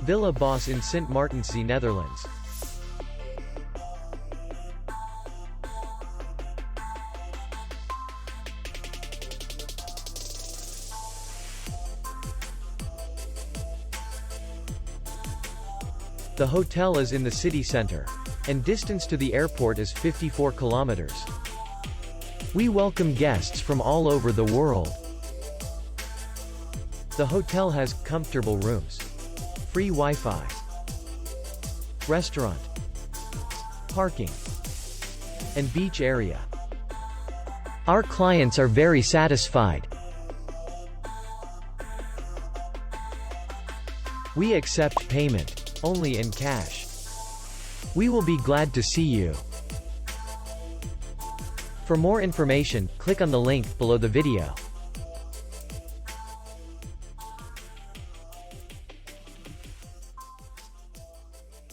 Villa Boss in Sint Maartenszee, Netherlands. The hotel is in the city center, and distance to the airport is 54 kilometers. We welcome guests from all over the world. The hotel has comfortable rooms, free Wi-Fi, restaurant, parking, and beach area. Our clients are very satisfied. We accept payment only in cash. We will be glad to see you. For more information, click on the link below the video.